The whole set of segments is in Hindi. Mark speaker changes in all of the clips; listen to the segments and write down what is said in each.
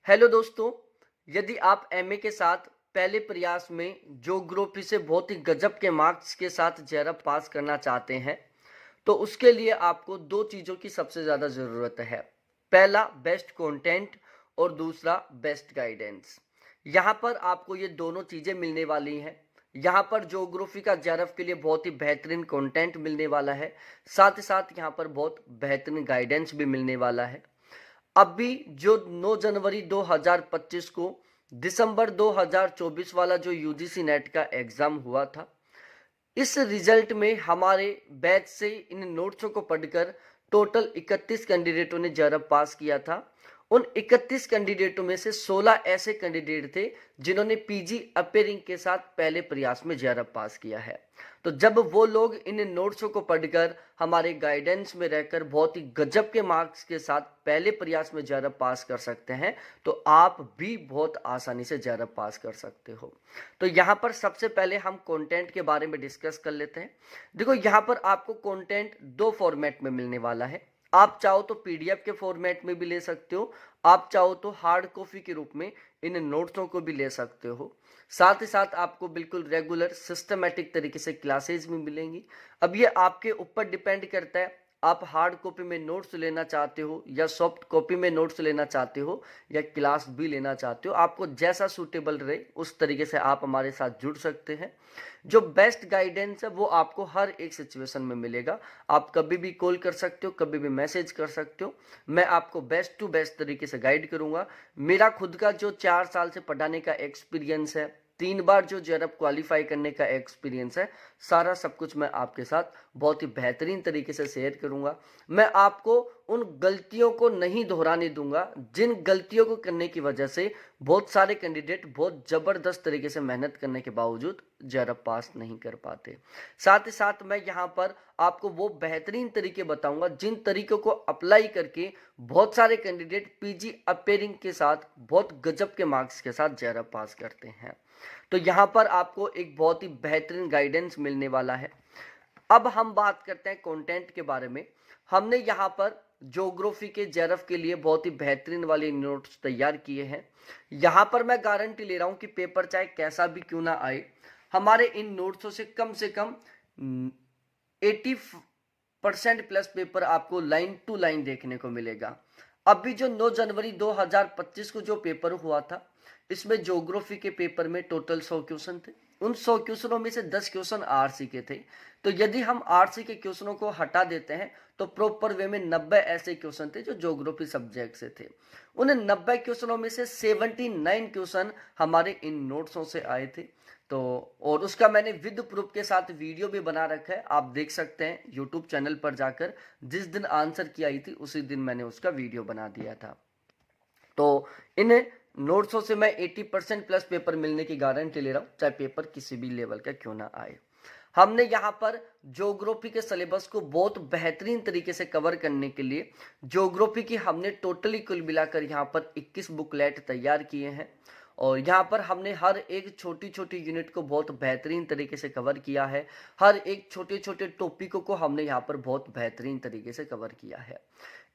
Speaker 1: हेलो दोस्तों, यदि आप एमए के साथ पहले प्रयास में ज्योग्राफी से बहुत ही गजब के मार्क्स के साथ जेआरएफ पास करना चाहते हैं, तो उसके लिए आपको दो चीज़ों की सबसे ज़्यादा ज़रूरत है। पहला बेस्ट कंटेंट और दूसरा बेस्ट गाइडेंस। यहाँ पर आपको ये दोनों चीज़ें मिलने वाली हैं। यहाँ पर ज्योग्राफी का जेआरएफ के लिए बहुत ही बेहतरीन कंटेंट मिलने वाला है, साथ ही साथ यहाँ पर बहुत बेहतरीन गाइडेंस भी मिलने वाला है। अभी जो 9 जनवरी 2025 को दिसंबर 2024 वाला जो यूजीसी नेट का एग्जाम हुआ था, इस रिजल्ट में हमारे बैच से इन नोट्सों को पढ़कर टोटल 31 कैंडिडेटों ने जेआरएफ पास किया था। उन 31 कैंडिडेटों में से 16 ऐसे कैंडिडेट थे जिन्होंने पीजी अपेयरिंग के साथ पहले प्रयास में जेआरएफ पास किया है। तो जब वो लोग इन नोट्सों को पढ़कर हमारे गाइडेंस में रहकर बहुत ही गजब के मार्क्स के साथ पहले प्रयास में जेआरएफ पास कर सकते हैं, तो आप भी बहुत आसानी से जेआरएफ पास कर सकते हो। तो यहाँ पर सबसे पहले हम कंटेंट के बारे में डिस्कस कर लेते हैं। देखो, यहाँ पर आपको कंटेंट दो फॉर्मेट में मिलने वाला है। आप चाहो तो पीडीएफ के फॉर्मेट में भी ले सकते हो, आप चाहो तो हार्ड कॉपी के रूप में इन नोट्सों को भी ले सकते हो। साथ ही साथ आपको बिल्कुल रेगुलर सिस्टमेटिक तरीके से क्लासेज भी मिलेंगी। अब ये आपके ऊपर डिपेंड करता है, आप हार्ड कॉपी में नोट्स लेना चाहते हो या सॉफ्ट कॉपी में नोट्स लेना चाहते हो या क्लास भी लेना चाहते हो। आपको जैसा सूटेबल रहे उस तरीके से आप हमारे साथ जुड़ सकते हैं। जो बेस्ट गाइडेंस है वो आपको हर एक सिचुएशन में मिलेगा। आप कभी भी कॉल कर सकते हो, कभी भी मैसेज कर सकते हो। मैं आपको बेस्ट टू बेस्ट तरीके से गाइड करूंगा। मेरा खुद का जो 4 साल से पढ़ाने का एक्सपीरियंस है, 3 बार जो जेआरएफ क्वालिफाई करने का एक्सपीरियंस है, सारा सब कुछ मैं आपके साथ बहुत ही बेहतरीन तरीके से शेयर करूंगा। मैं आपको उन गलतियों को नहीं दोहराने दूंगा जिन गलतियों को करने की वजह से बहुत सारे कैंडिडेट बहुत जबरदस्त तरीके से मेहनत करने के बावजूद जेआरएफ पास नहीं कर पाते। साथ ही साथ मैं यहाँ पर आपको वो बेहतरीन तरीके बताऊंगा जिन तरीकों को अप्लाई करके बहुत सारे कैंडिडेट पीजी अपेयरिंग के साथ बहुत गजब के मार्क्स के साथ जेआरएफ पास करते हैं। तो यहाँ पर आपको एक बहुत ही बेहतरीन गाइडेंस मिलने वाला है। अब हम बात करते हैं कंटेंट के बारे में। हमने यहाँ पर ज्योग्राफी के जेआरएफ के लिए बहुत ही बेहतरीन वाले नोट्स तैयार किए हैं। यहाँ पर मैं गारंटी ले रहा हूँ कि पेपर चाहे कैसा भी क्यों ना आए, हमारे इन नोट्सों से कम 80% प्लस पेपर आपको लाइन टू लाइन देखने को मिलेगा। अभी जो 9 जनवरी 2025 को जो पेपर हुआ था, इसमें ज्योग्राफी के पेपर में टोटल 100 क्वेश्चन थे। उन 100 क्वेश्चनों में से 10 क्वेश्चन आरसी के थे। तो यदि हम आरसी के क्वेश्चनों को हटा देते हैं तो प्रॉपर वे में 90 ऐसे क्वेश्चन थे जो ज्योग्राफी सब्जेक्ट से थे। उन 90 क्वेश्चनों में से 79 क्वेश्चन हमारे इन नोट्सों से आए थे। तो और उसका मैंने विद प्रूफ के साथ वीडियो भी बना रखा है, आप देख सकते हैं यूट्यूब चैनल पर जाकर। जिस दिन आंसर की आई थी उसी दिन मैंने उसका वीडियो बना दिया था। तो इन नोट्सों से मैं 80% प्लस पेपर मिलने की गारंटी ले रहा हूं, चाहे पेपर किसी भी लेवल का क्यों ना आए। हमने यहाँ पर ज्योग्राफी के सिलेबस को बहुत बेहतरीन तरीके से कवर करने के लिए ज्योग्राफी की हमने टोटली कुल मिलाकर यहाँ पर 21 बुकलेट तैयार किए हैं। और यहाँ पर हमने हर एक छोटी छोटी यूनिट को बहुत बेहतरीन तरीके से कवर किया है। हर एक छोटे छोटे टॉपिकों को हमने यहाँ पर बहुत बेहतरीन तरीके से कवर किया है।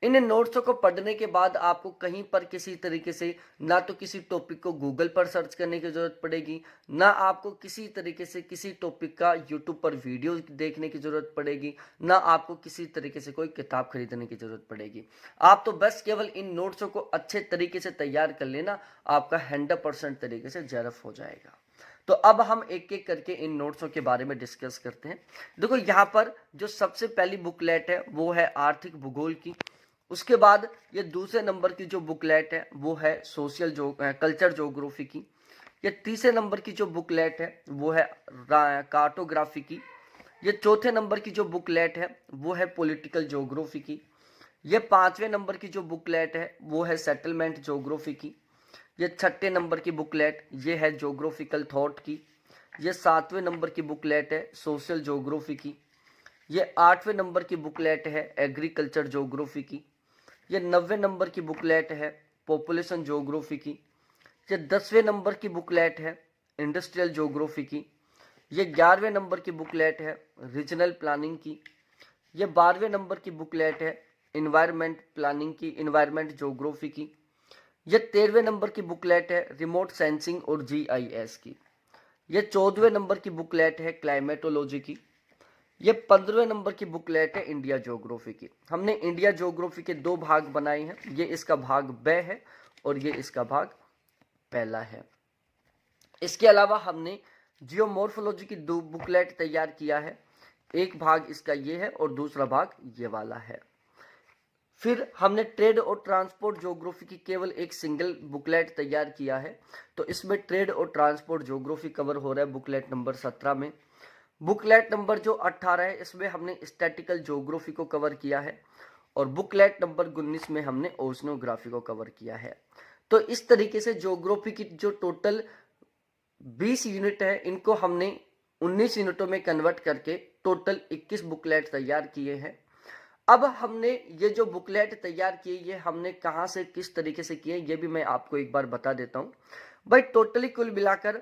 Speaker 1: इन नोट्सों को पढ़ने के बाद आपको कहीं पर किसी तरीके से ना तो किसी टॉपिक को गूगल पर सर्च करने की जरूरत पड़ेगी, ना आपको किसी तरीके से किसी टॉपिक का यूट्यूब पर वीडियो देखने की जरूरत पड़ेगी, ना आपको किसी तरीके से कोई किताब खरीदने की जरूरत पड़ेगी। आप तो बस केवल इन नोट्सों को अच्छे तरीके से तैयार कर लेना, आपका 100% तरीके से जेआरएफ हो जाएगा। तो अब हम एक एक करके इन नोट्सों के बारे में डिस्कस करते हैं। देखो, यहाँ पर जो सबसे पहली बुकलेट है वो है आर्थिक भूगोल की। उसके बाद ये दूसरे नंबर की जो बुकलेट है वो है कल्चर ज्योग्राफी की। ये तीसरे नंबर की जो बुकलेट है वो है कार्टोग्राफी की। ये चौथे नंबर की जो बुकलेट है वो है पॉलिटिकल ज्योग्राफी की। ये 5वें नंबर की जो बुकलेट है वो है सेटलमेंट ज्योग्राफी की। ये 6ठे नंबर की बुकलेट ये है ज्योग्राफिकल थॉट की। ये 7वें नंबर की बुकलेट है सोशल ज्योग्राफी की। ये 8वें नंबर की बुकलेट है एग्रीकल्चर ज्योग्राफी की। ये 90वें नंबर की बुकलेट है पॉपुलेशन ज्योग्राफी की। ये 10वें नंबर की बुकलेट है इंडस्ट्रियल ज्योग्राफी की। ये 11वें नंबर की बुकलेट है रीजनल प्लानिंग की। ये 12वें नंबर की बुकलेट है इन्वायरमेंट प्लानिंग की, इन्वायरमेंट ज्योग्राफी की। ये 13वें नंबर की बुकलेट है रिमोट सेंसिंग और GIS की। ये 14वें नंबर की बुकलेट है क्लाइमेटोलॉजी की। ये 15वें नंबर की बुकलेट है इंडिया ज्योग्राफी की। हमने इंडिया ज्योग्राफी के 2 भाग बनाए हैं, ये इसका भाग ब है और ये इसका भाग पहला है। इसके अलावा हमने जियोमॉर्फोलॉजी की 2 बुकलेट तैयार किया है, एक भाग इसका ये है और दूसरा भाग ये वाला है। फिर हमने ट्रेड और ट्रांसपोर्ट ज्योग्राफी की केवल एक सिंगल बुकलेट तैयार किया है, तो इसमें ट्रेड और ट्रांसपोर्ट ज्योग्राफी कवर हो रहा है बुकलेट नंबर 17 में। बुकलेट नंबर जो 18 है इसमें हमने स्टैटिकल ज्योग्राफी को कवर किया है और बुकलेट नंबर 19 में हमने ओशनोग्राफी को कवर किया है। तो इस तरीके से ज्योग्राफी की जो टोटल 20 यूनिट है इनको हमने 19 यूनिटों में कन्वर्ट करके टोटल 21 बुकलेट तैयार किए हैं। अब हमने ये जो बुकलेट तैयार किए ये हमने कहाँ से किस तरीके से किए ये भी मैं आपको एक बार बता देता हूँ। भाई टोटली कुल मिलाकर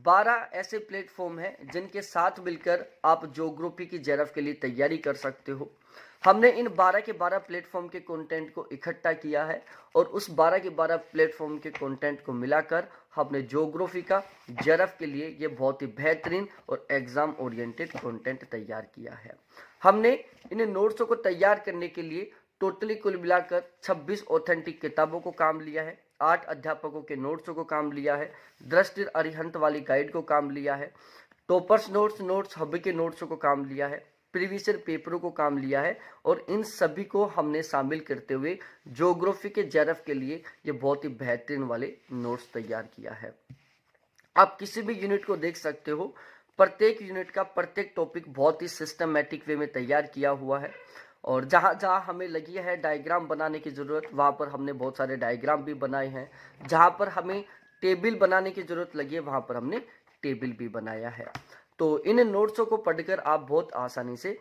Speaker 1: 12 ऐसे प्लेटफॉर्म हैं जिनके साथ मिलकर आप ज्योग्राफी की जेआरएफ के लिए तैयारी कर सकते हो। हमने इन 12 के 12 प्लेटफॉर्म के कंटेंट को इकट्ठा किया है और उस 12 के 12 प्लेटफॉर्म के कंटेंट को मिलाकर हमने ज्योग्राफी का जेआरएफ के लिए ये बहुत ही बेहतरीन और एग्जाम ओरिएंटेड कंटेंट तैयार किया है। हमने इन नोट्सों को तैयार करने के लिए टोटली कुल मिलाकर 26 ऑथेंटिक किताबों को काम लिया है, 8 अध्यापकों के नोट्सों को काम लिया है, दृष्टि अरिहंत वाली गाइड को काम लिया है, टॉपर्स नोट्स हबी के नोट्सों को काम लिया है, प्रीवियस ईयर पेपरों को काम लिया है और इन सभी को हमने शामिल करते हुए ज्योग्राफी के जेआरएफ के लिए ये बहुत ही बेहतरीन वाले नोट्स तैयार किया है। आप किसी भी यूनिट को देख सकते हो, प्रत्येक यूनिट का प्रत्येक टॉपिक बहुत ही सिस्टमैटिक वे में तैयार किया हुआ है और जहाँ जहाँ हमें लगी है डायग्राम बनाने की ज़रूरत वहाँ पर हमने बहुत सारे डायग्राम भी बनाए हैं, जहाँ पर हमें टेबल बनाने की ज़रूरत लगी है वहाँ पर हमने टेबल भी बनाया है। तो इन नोट्सों को पढ़कर आप बहुत आसानी से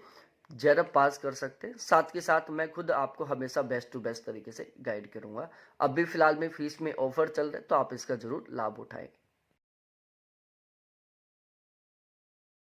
Speaker 1: जेआरएफ पास कर सकते हैं। साथ के साथ मैं खुद आपको हमेशा बेस्ट टू बेस्ट तरीके से गाइड करूँगा। अभी फ़िलहाल में फीस में ऑफर चल रहा है तो आप इसका ज़रूर लाभ उठाएं।